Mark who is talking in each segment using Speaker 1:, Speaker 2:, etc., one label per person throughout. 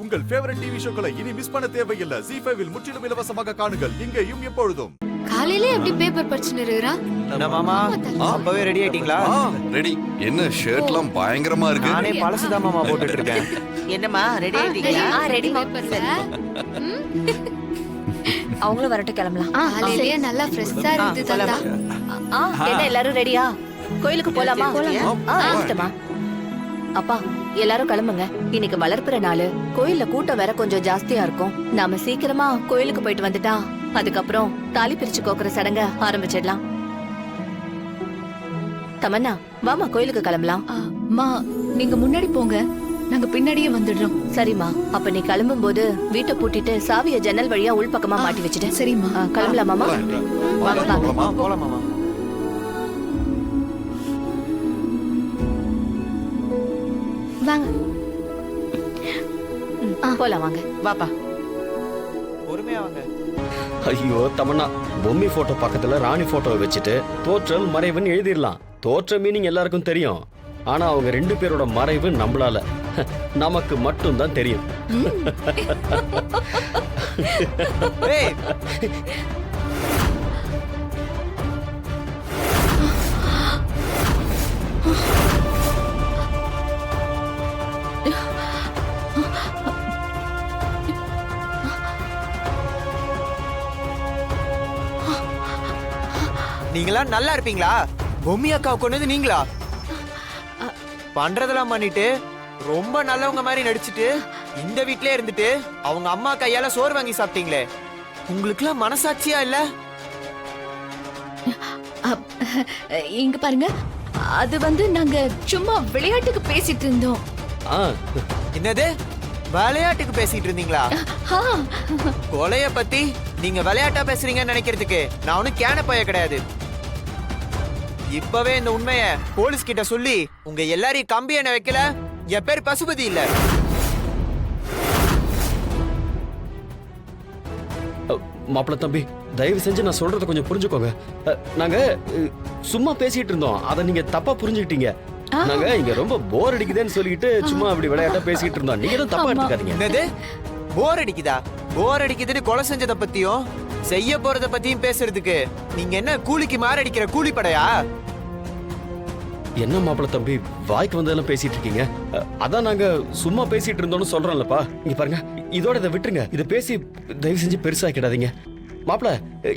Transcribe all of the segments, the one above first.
Speaker 1: உங்கள் favourite TV ஷோக்களை இனி miss பண்ண தேவையில்லை. ZEE5 இல் முற்றிலும் இலவசமாக காணுங்கள். இங்கேயும் எப்பொழுதும்.
Speaker 2: காலையிலே எப்படி பேப்பர் படிச்சுன்னு இருக்கறா?
Speaker 3: மாமா அப்பவே ரெடி ஆயிட்டீங்களா?
Speaker 1: ரெடி. என்ன ஷர்ட்லாம் பயங்கரமா இருக்கு.
Speaker 3: நானே பழசுதான் மாமா போட்டுட்டு இருக்கேன்.
Speaker 4: என்னம்மா ரெடி ஆயிட்டீங்களா?
Speaker 2: ரெடி பேப்பர்ல.
Speaker 5: அவங்களும் வரட்டும், கிளம்பலாம்.
Speaker 2: காலையிலே நல்லா ஃப்ரெஷ்ஷா இருந்து தாத்தா.
Speaker 5: என்ன எல்லாரும் ரெடியா? கோயிலுக்கு போலாமா? வந்துட்டமா? அப்பா எல்லாரும் கிளம்புங்க. இன்னைக்கு வளர்ப்புற நாள், கோயில்ல கூட்டம் வேற கொஞ்சம் ஜாஸ்தியா இருக்கும். நாம சீக்கிரமா கோயிலுக்கு போயிட்டு வந்துட்டா அதுக்கப்புறம் தாலி பிரிச்சு கோக்குற சடங்க ஆரம்பிச்சிடலாம். தமன்னா வாமா, கோயிலுக்கு கிளம்பலாம்.
Speaker 6: நீங்க முன்னாடி போங்க, நாங்க பின்னாடியே வந்துடுறோம்.
Speaker 5: சரிம்மா, அப்ப நீ கிளம்பும் போது வீட்டை பூட்டிட்டு சாவிய ஜன்னல் வழியா உள்பக்கமா மாட்டி வச்சுட்டு.
Speaker 6: சரிம்மா.
Speaker 5: கிளம்பலாமாமா? வாங்க வாங்க
Speaker 3: போலாம் மாமா.
Speaker 2: வாங்க.
Speaker 5: போலாம் வாங்க.
Speaker 4: வாப்பா.
Speaker 3: பொறுமையா வாங்க.
Speaker 7: ஐயோ தமன்னா, பொம்மி போட்டோ பக்கத்துல ராணி போட்டோவை வச்சுட்டு தோற்றல் மறைவுன்னு எழுதிடலாம். தோற்ற மீனிங் எல்லாருக்கும் தெரியும். ஆனா அவங்க ரெண்டு பேரோட மறைவு நம்மளால நமக்கு மட்டும் தான் தெரியும்.
Speaker 3: ஏய் நீங்களா நல்லா இருப்பீங்களா? பொம்மி அக்கா கொண்டது நீங்களா? பண்றதெல்லாம் பண்ணிட்டு ரொம்ப நல்லவங்க மாதிரி நடிச்சிட்டு இந்த வீட்லயே இருந்துட்டு அவங்க அம்மா கையால சோறு வாங்கி சாப்பிட்டீங்களே, உங்களுக்குலாம் மனசாட்சியா இல்ல?
Speaker 6: இங்க பாருங்க, அது நாங்க சும்மா விளையாட்டுக்கு பேசிட்டு இருந்தோம்.
Speaker 3: என்னது விளையாட்டுக்கு பேசிட்டு இருந்தீங்களா? கொலைய பத்தி நீங்க விளையாட்டா பேசுறீங்கன்னு நினைக்கிறதுக்கு நான் ஒன்னும் கேன பைய கிடையாது. இப்பவே இந்த உண்மைய போலீஸ் கிட்ட சொல்லி உங்க எல்லாரையும் கம்பி எண்ண வைக்கல என் பேர் பசுபதி இல்ல.
Speaker 7: மாப்பிள்ள தம்பி, தயவு செஞ்சு நான் சொல்றத கொஞ்சம் புரிஞ்சுக்கோங்க. நாங்க சும்மா பேசிட்டு இருந்தோம், அதை நீங்க தப்பா புரிஞ்சுக்கிட்டீங்க. நாங்க இங்க ரொம்ப போர் அடிக்குதுன்னு சொல்லிட்டு சும்மா அப்படி விளையாட்டா பேசிட்டு இருந்தோம். நீங்க தான் தப்பா எடுத்துக்காதீங்க.
Speaker 3: என்னது போர் அடிக்குதா? போர் அடிக்குதுன்னு கொலை செஞ்சத பத்தியும் செய்ய போறத பத்தியும் பேசுறதுக்கு நீங்க என்ன கூலிக்கு மாரடிக்கிற கூலிப்படையா?
Speaker 7: என்ன மாப்பிள்ள தம்பி, வாய்க்கு வந்ததெல்லாம் பேசிட்டு இருக்கீங்க. அதான் நாங்க சும்மா பேசிட்டு இருந்தோம்னு சொல்றோம்லப்பா. இங்க பாருங்க, இதோட இதை விட்டுருங்க. இதை பேசி தயவு செஞ்சு பெருசாக்கிடாதீங்க. மாப்பிள்ள,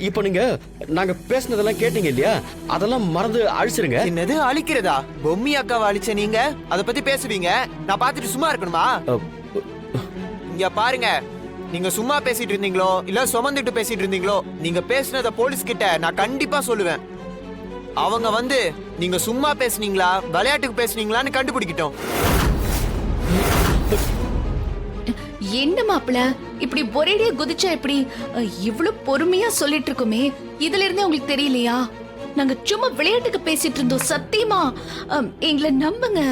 Speaker 7: இப்ப நீங்க நாங்க பேசினதெல்லாம் கேட்டீங்க இல்லையா, அதெல்லாம் மறந்து அழிச்சிருங்க.
Speaker 3: என்னது அழிக்கிறதா? பொம்மி அக்காவை அழிச்ச நீங்க அத பத்தி பேசுவீங்க, நான் பாத்துட்டு சும்மா இருக்கணுமா? இங்க பாருங்க, நீங்க சும்மா பேசிட்டு இருந்தீங்களோ இல்ல சுமந்துட்டு பேசிட்டு இருந்தீங்களோ, நீங்க பேசுனத போலீஸ் கிட்ட நான் கண்டிப்பா சொல்லுவேன். அவங்க வந்து நீங்க சும்மா பேசுனீங்களா விளையாட்டுக்கு பேசுனீங்களான்னு கண்டுபிடிக்கிட்டோம்.
Speaker 6: என்ன மாப்பிள இப்படி ஒரேடியா குதிச்சா எப்படி? இவ்வளவு பொறுமையா சொல்லிட்டு இருக்குமே, இதுல இருந்தே உங்களுக்கு தெரியலையா? நாங்க சும்மா விளையாட்டுக்கு பேசிட்டு இருந்தோம். சத்தியமா எங்களை நம்புங்க.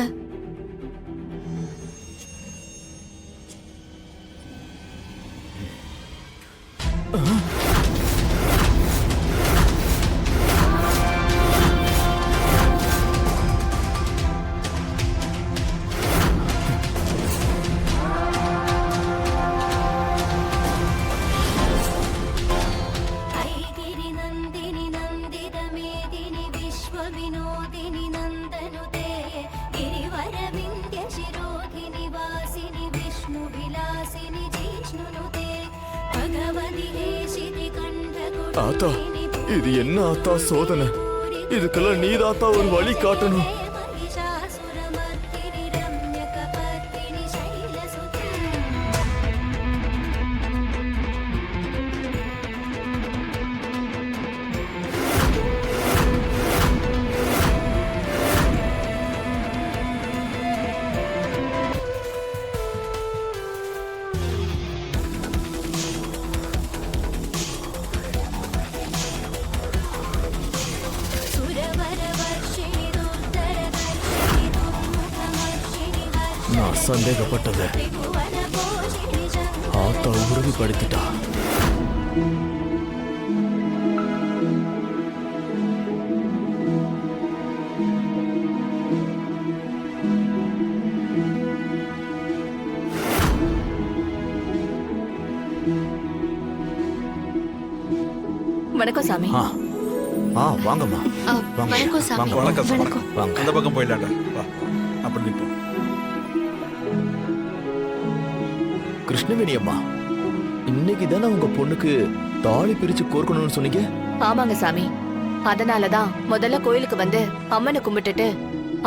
Speaker 8: ஆத்தா, இது என்ன ஆத்தா சோதனை? இதுக்கெல்லாம் நீதாத்தா ஒரு வழி காட்டணும். நான் சந்தேகப்பட்டது ஆத்தா உறுதிப்படுத்திட்டா.
Speaker 5: வணக்கம் சாமி.
Speaker 3: வாங்கம்மா.
Speaker 2: வணக்கம் சாமி.
Speaker 1: வணக்கம்
Speaker 3: வாங்க.
Speaker 1: அந்த பக்கம் போயிடலாம்டா வா அப்படி நிப்போம்.
Speaker 8: கிருஷ்ணவேணி அம்மா, இன்னைக்கு தானே உங்க பொண்ணுக்கு தாலி பிரிச்சு கோர்க்கணும்னு சொன்னீங்க?
Speaker 5: ஆமாங்க சாமி. அதனாலதான் முதல்ல கோயிலுக்கு வந்து அம்மனை கும்பிட்டுட்டு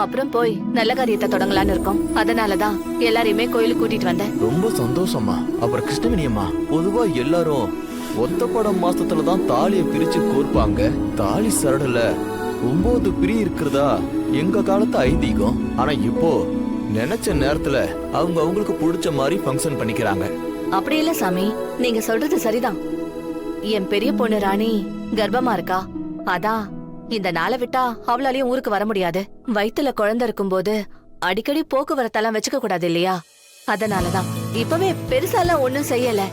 Speaker 5: அப்புறம் போய் நல்ல காரியத்தை தொடங்கலான்னு இருக்கோம். அதனாலதான் எல்லாரையுமே கோயிலுக்கு கூட்டிட்டு வந்தேன்.
Speaker 8: ரொம்ப சந்தோஷம்மா. அப்புறம் கிருஷ்ணவேணி அம்மா, பொதுவா எல்லாரும் ஒத்தப்படம் மாசத்துல தான் தாலியை பிரிச்சு கோர்ப்பாங்க. தாலி சரடுல 9 பிரி இருக்கிறதா எங்க காலத்து ஐதீகம். ஆனா இப்போ நினைச்ச நேரத்துல அவங்க அவங்களுக்கு பிடிச்ச மாதிரி ஃபங்க்ஷன் பண்ணிக்கிறாங்க.
Speaker 5: அப்படி இல்ல சாமி, நீங்க சொல்றது சரிதான். என் பெரிய பொண்ணு ராணி கர்ப்பமா இருக்கா. அதான் இந்த நாளை விட்டா அவளாலையும் ஊருக்கு வர முடியாது. வயித்துல குழந்தை இருக்கும்போது அடிக்கடி போக்குவரத்தெல்லாம் வச்சுக்க கூடாது இல்லையா? அதனாலதான் இப்பவே பெருசாலாம் ஒண்ணும் செய்யல.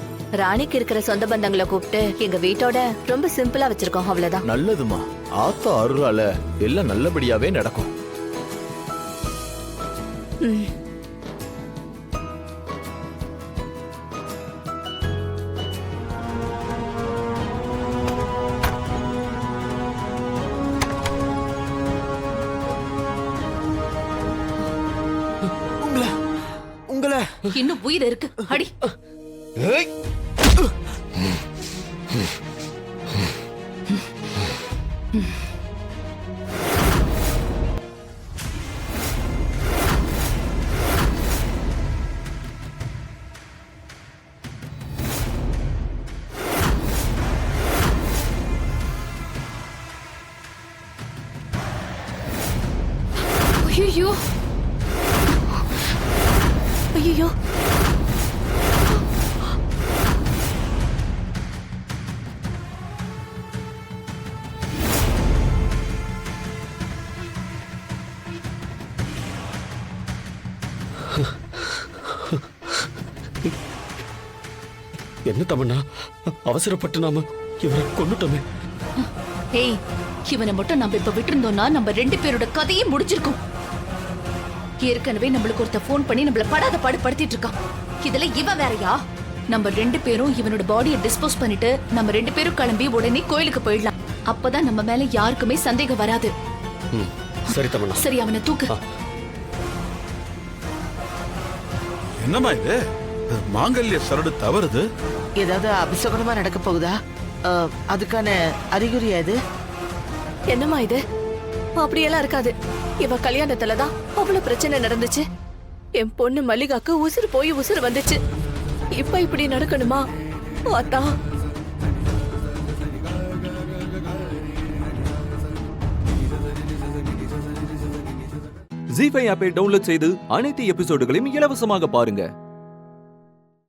Speaker 5: ராணிக்கு இருக்கிற சொந்த பந்தங்களை கூப்பிட்டு எங்க வீட்டோட ரொம்ப சிம்பிளா வச்சிருக்கோம், அவ்வளவுதான்.
Speaker 8: நல்லதுமா. ஆத்தா அருளால எல்லாம் நல்லபடியாவே நடக்கும்.
Speaker 5: ம்.
Speaker 3: உங்களை
Speaker 6: இன்னும் உயிர் இருக்கு. அடி.
Speaker 2: ஐயோ
Speaker 5: ஐயோ,
Speaker 7: என்ன தமன்னா, அவசரப்பட்டு நாம இவரை கொன்னுட்டோமே.
Speaker 6: ஏய், இவனை மட்டும் நம்ம இப்ப விட்டுருந்தோம்னா நம்ம 2 பேரோட கதையே முடிஞ்சிருக்கும். ஏற்கனவே நம்மளுக்கு ஒருத்த போன் பண்ணி நம்மள படாத பாடு படுத்திட்டு இருக்கான். இதுல இவன் வேறயா? நம்ம 2 பேரும் இவனோட பாடியை டிஸ்போஸ் பண்ணிட்டு நம்ம 2 பேரும் கிளம்பி உடனே கோயிலுக்கு போயிடலாம். அப்பதான் நம்ம மேல யாருக்குமே சந்தேகம் வராது.
Speaker 7: சரி தமன்னா.
Speaker 6: சரி, அவனை தூக்கு.
Speaker 1: என்னம்மா இது மாங்கல்ய சரடு தவறுது.
Speaker 4: ஏதாவது அபிசகுனமா நடக்க போகுதா? அதுக்கான அறிகுறி அது?
Speaker 5: என்னம்மா இது? அப்படியெல்லாம் இருக்காது. இவ கல்யாணத்துலதான் அவ்வளவு பிரச்சனை நடந்துச்சு. என் பொண்ணு மல்லிகாக்கு உசுறு போய் உசுறு வந்துச்சு. இப்ப இப்படி நடக்கணுமா? அத்தா,
Speaker 9: ஜீ5 ஆப்பை டவுன்லோட் செய்து அனைத்து எபிசோடுகளையும் இலவசமாக பாருங்க.